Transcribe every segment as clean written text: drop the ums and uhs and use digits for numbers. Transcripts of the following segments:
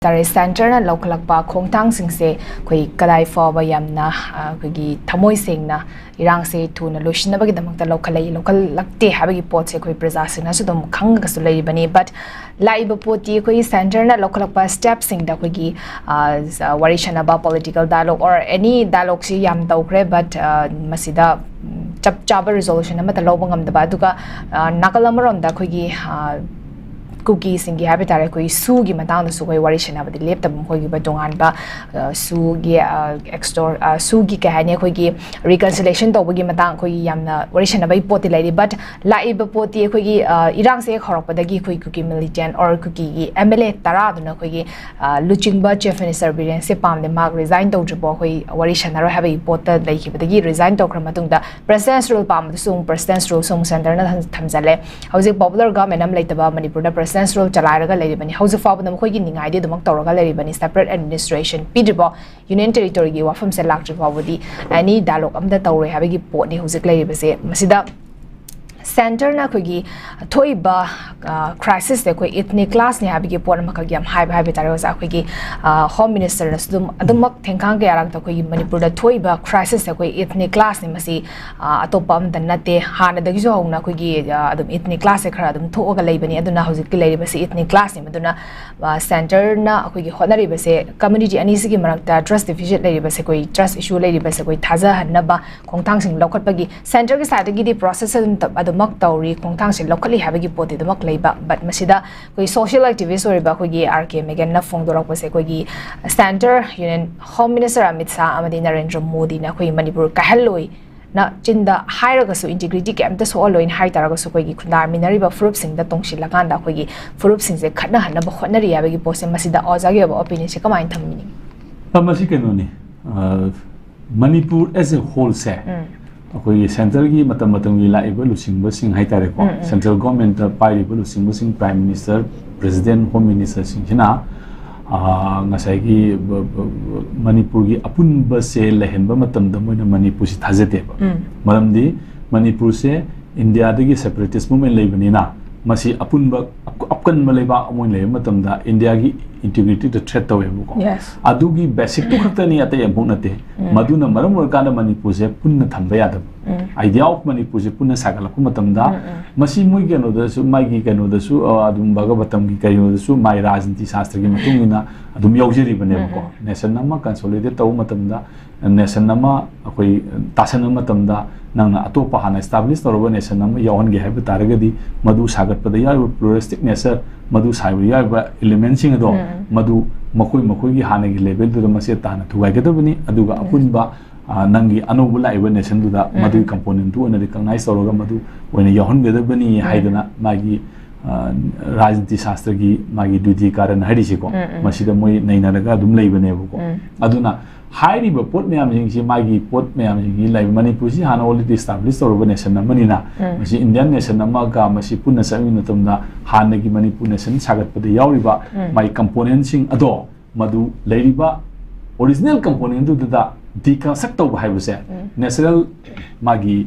Tare center na lokalakpa khongthang singse khoi kadai foba yamna khogi thamoi sengna irang se thuna loishna bagi damakta lokal lakte habagi pot se khoi praja sina su dom khanga su lei bani but laiba poti khoi center na lokalakpa step sing da khogi warishana ba political dialogue or any dialogue si yam tawkre but masida chap chaba resolution amata lobangam da ba duga nakalamrom da khogi cookie singi habitare koi su gi matang da su koi warishana ba lep tab koi gi ba dongan ba su gi extor su gi ka hane koi gi reconciliation to gi matang koi yamna warishana ba poti lai but lai ba poti koi gi irang se khorok pa da gi koi cookie militant or cookie gi MLA tara duna koi gi luching ba chief minister biren se pam de mark resign to jbo koi warishana ro have pot da lai ki ba gi resign to khra matung da president's rule pam sung president's rule sung center na thamjale hauji popular government am laita ba manipur da president's role chalairaga leribani hauji fabu nam khoi gi ningai de dumak tawraga leribani separate administration pidribo union territory gi wafam se lakri fawudi ani dialogue amda tawre habegi pot ni hauji leribase masida center na khogi thoiba crisis de koi ethnic class ne habigi pot makal gyam hai tare wasa khogi home minister na sudum adumak thengkhang ge arang ta khogi manipur da thoiba crisis de koi ethnic class ne masi atopam dan nate hana da gi jo hongna khogi adum ethnic class e khara adum thoga leibani aduna hojik ki leiri base ethnic class ne maduna center na khogi honari base community ani sigi marakta trust deficit leiri base koi trust issue leiri base koi thaja hanna ba khongthang sing lokhat pagi center ge side gi di process mak tauri khongthang se lokali habagi poti damak leiba but masida koi social activist oriba khogi RK Megan na phongdorak pase khogi center union home minister Amit Shah amadi Narendra Modi na khoi Manipur kahaloi na chinda hairaga su integrity ke amta so aloin hai taraga su khogi khundar minari ba furup sing da tongshil lakanda khogi furup sing se khatna hanna ba khonari habagi pose masida ozagi ba opinion se kamain thamini amasi kenoni Manipur as a whole se अखोई central की मतम की लाइव लुसिंग सिंह हाइतारे को central government पाइरिब लुसिंग Singh prime minister president home minister सिंहना ngasai gi manipur gi apunba se lehenba matam da moina manipur si thajate ba maramdi manipur se india dagi separatist movement leibani na masi apunba apkan maleba amoin le matam da india gi integrity the threat tawe bu ko adugi basic to khatani ate yambuk nate maduna maram kana manipur se punna thamba yada idea of manipur se punna sagala ku matam da masi moi geno da su mai gi geno da su adum bhagavatam gi kayo da su mai rajniti shastra gi matungina adum yaujeri bane ko nation nama consolidate taw matam da nation nama akoi tasan matam da nang atopa hana establish toroba nation nama yawan ge have taragadi madu sagat pada ya pluralistic nature madu saibu ya element sing do madu makoi gi hana gi level du mase tana thugai gadabani aduga apunba nangi anobu laiba nation du da madu component du na recognize toroga madu wena yawan gadabani haidana magi rajniti shastra gi magi duty karan hari siko masida moi naina raga dum leibane bu ko aduna hairiba pot meyam jingsi magi pot meyam jingi laiba manipur si hana already established toroba nation namani na masi indian nation nama ga masi punna sami natamda hana gi manipur nation sagat pada yauriba mai component sing ado madu leiriba original component du da deconstruct to hai buse natural magi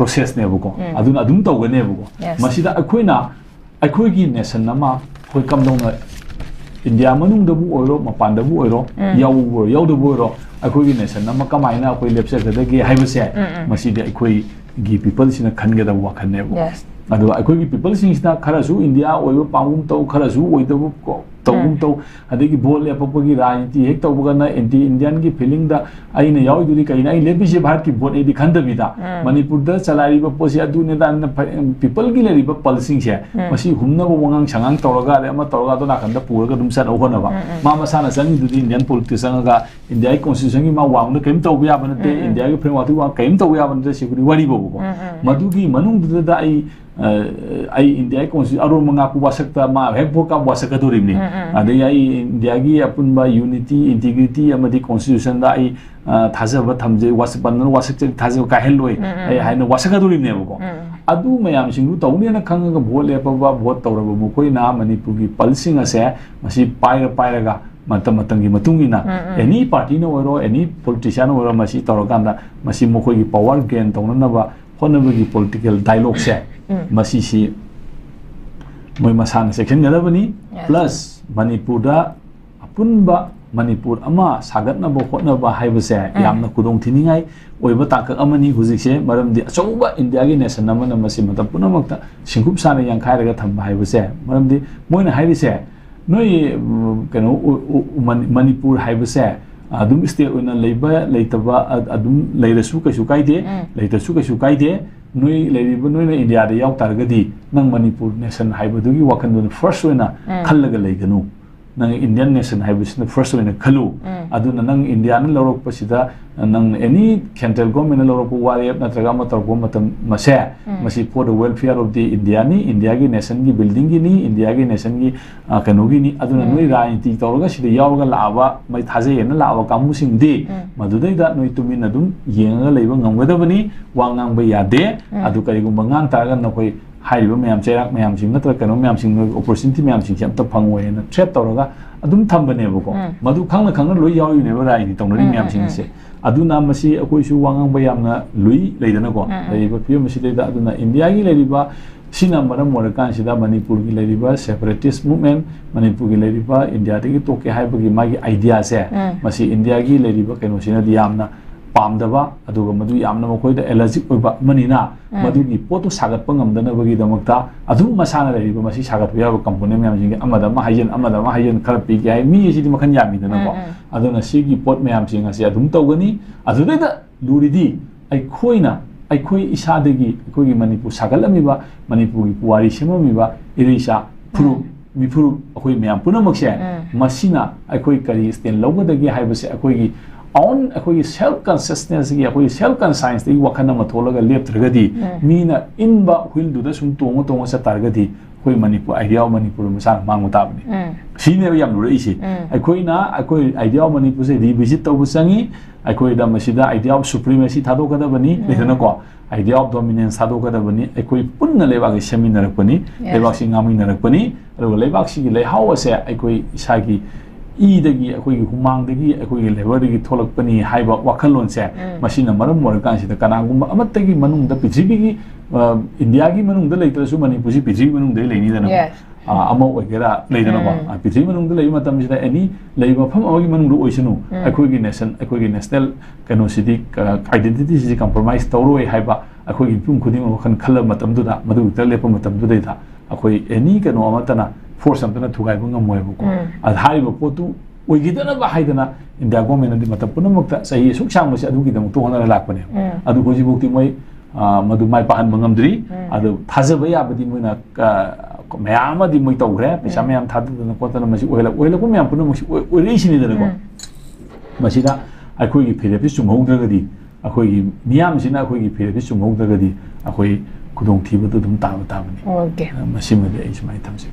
process ne bu ko aduna adum to gane bu ko masida akhoi gi nation nama khoi kamdong India manung dabu oiro mapan dabu oiro yaw dabu oiro akhoi gi nation nama kamaina akhoi lepse da gi haibase masidi akhoi gi people sina khanga da wakhan ne adu akhoi gi people sina kharasu India oiro pangum to kharasu oidabu ko tawum to adegi bol lepapagi rajniti hek tawbugana anti Indian gi feeling da aina yaw duri kaina ai lepise bharat ki vote edi khandabida Manipur da chalari ba posi adu ne da people gi leri ba pulsing se masi humna bo wangang sangang tawraga ama tawraga to na khanda puraga dum san ohona ba ma sana sang du Indian politics ga India constitution gi ma wang da kem tawbiya banate India gi framework wa kem tawbiya banate siguri wari bo madu gi manung da ai India constitution aro manga ku wasakta ma hek boka wasaka durimni adai ai India gi apunba unity integrity amadi constitution da ai thajaba thamje wasban wasak thajaba ka heloi ai haina wasaka durimne ko adu mayam singu tawni na khanga vote lepaba vote tawraba mu koi na manipur gi pulsing ase masi paira ga matam gi matungina any party no oro any politician oro masi tawraganda masi mo koi gi power gain tawna ba honaba gi political dialogue se masi si moi masana section gadabani plus Manipur da अपुनबा मणिपुर अमा सागतनबो होटनबा हाइबसे यामना कुदोंग थिनिंगाई ओइबा ताकक अमनी हुजिसे मरमदि अचौबा India गी nation अमना मसी मतम पुनमक्ता सिंगुप साने यंखाइरगा थंबा हाइबसे मरमदि Moina हाइरिसे नोइ कनो Manipur हाइबसे अदुम state ओइना लेबा लेतबा अदुम लेरसु कइसु काइदे लेतसु कइसु काइदे नोइ लेरिबा नोइना India दे याव तारगदि नंग Manipur nation हाइबदुगी वखनदुन first ओइना खल्लगा लेगनु नंग इंडियन नेशन हाइबसिना फर्स्ट ओइना खलु अदुना नंग इंडिया न लौरकपसिदा नंग एनी सेंट्रल गवर्नमेंट न लौरक वारेप नत्रगा मतरको मतम मसे मसी for the welfare of the India नी इंडिया की नेशन की बिल्डिंग की नी इंडिया की नेशन की कनोगी नी अदुना नोइ राजनीति तौरगा सिदा यावगा लावा मै थाजे न लावा कामुसिंग दि मदुदैदा नोइ तुमिन अदुम येंगा लेबा ngамगदबनी वांगांग यादे अदु करिगुम ngang तारगा नखोइ हाइबा मैम चेराक मैम सिंग नत्र कनो मैम सिंग अपॉर्चुनिटी मैम सिंग से अमता फंगोय न थ्रेट तौरगा अदुम थंबनेबको मदु खांगना खांगना लोइ याविनेबा राजनीति तौनरी मैम सिंग से अदुना मसी अकोइसु वांगांग यामना लुइ लेदनको लेबा फियो मसी लेदा अदुना इंडिया की लेरिबा सिना मरम मोरकान सिदा मणिपुर की लेरिबा सेपरेटिस्ट मूवमेंट मणिपुर की लेरिबा इंडिया दगी तोके हाइबगी मागी आइडिया से मसी इंडिया की लेरिबा केनो सिना दियामना पामदबा अदुगा मदु यामना मखोइदा एलर्जिक ओइबा मनिना मदुगी पोतो सागतपा ngamdanaबगी दमक्ता अदु मसाना लेरिबा मसी सागतपा याबा कंपोनेंट मैम सिंग अमदा मा हाइजन खर पीगे हाइ मी सिदि मखन यामिदनको अदुना सिगी पोट मैम सिंग असे अदुम तौगनी अदुदैदा लुरिदी अखोई इसादगी अखोई मणिपुर सागलमिबा मणिपुर की पुवारी सेममिबा इरिसा फुरु मिफुरु अखोई मैम पुनमक्से मसिना अखोई करी स्टेन लौगदगी हाइबसे अखोई ऑन अखोई सेल्फ कॉन्शियसनेस की अखोई सेल्फ कॉन्साइंस दी वखन मथोलगा लेप्त्रगदी मीना इनबा हुइल दुदा सुम तोंग तोंग सतारगदी अखोई मणिपुर आइडिया मणिपुर मसा मांगो ताबनी सीने याम लुरइसी अखोइना अखोई आइडिया मणिपुर से रिविजिट तौबु संगी अखोई दा मसिदा आइडिया ऑफ सुप्रीमेसी थादोगदबनी लेदनको आइडिया ऑफ डोमिनेंस थादोगदबनी अखोई पुन्ना लेबाग सेमिनरकपनी लेबाग सिंगामिनरकपनी अरु लेबाग सिगी लेहावसे अखोई इसागी ईदगी अखोई हुमांगदगी अखोई लेबरदगी थोलकपनी हाइबा वखलोन से मसिना मरम मोरकान सिदा कनागुम अमत्तगी मनुंग द पृथ्वीगी इंडिया की मनुंग द लेतरसु मणिपुर सि पृथ्वी मनुंग द लेनी दनो अमा ओइगेरा लेदनो पृथ्वी मनुंग द लेबा मतम सिदा एनी लेबा फम अमगी मनुंग द ओइसनु अखोई नेशन अखोई नेशनल कनो सिदी आइडेंटिटी सिदी कंप्रोमाइज तौरोय हाइबा अखोई पुम खुदिंग वखन खल मतम दुदा मदु उतर लेप मतम दुदैदा अखोई एनी कनो अमतना फोर्स अमतना थुगाइबो ngमोयबको अधाइबो पोतु ओइगिदना बाहाइदना इंडिया गवर्नमेंट दि मतलब पुनमक्ता सही सुख सांगबसे अदुगी दम तो होना लाकपने अदु होजिबोक्ति मोय मदु माइ पाहन बंगमद्री अदु थाजबा याबदि मोयना मयामदि मोय तौग्रे पैसा मयाम थादना कोतना मसि ओइलको मयाम पुनमसि ओइरेसिनि दनको मसिदा अखोइगी फिरेपि सुमौद्रगदि अखोइगी मियामसिना अखोइगी फिरेपि सुमौद्रगदि अखोइ खुदोंथीबदु दम ताबनी ओके मसिमदि ऐ सुमाइ थमसि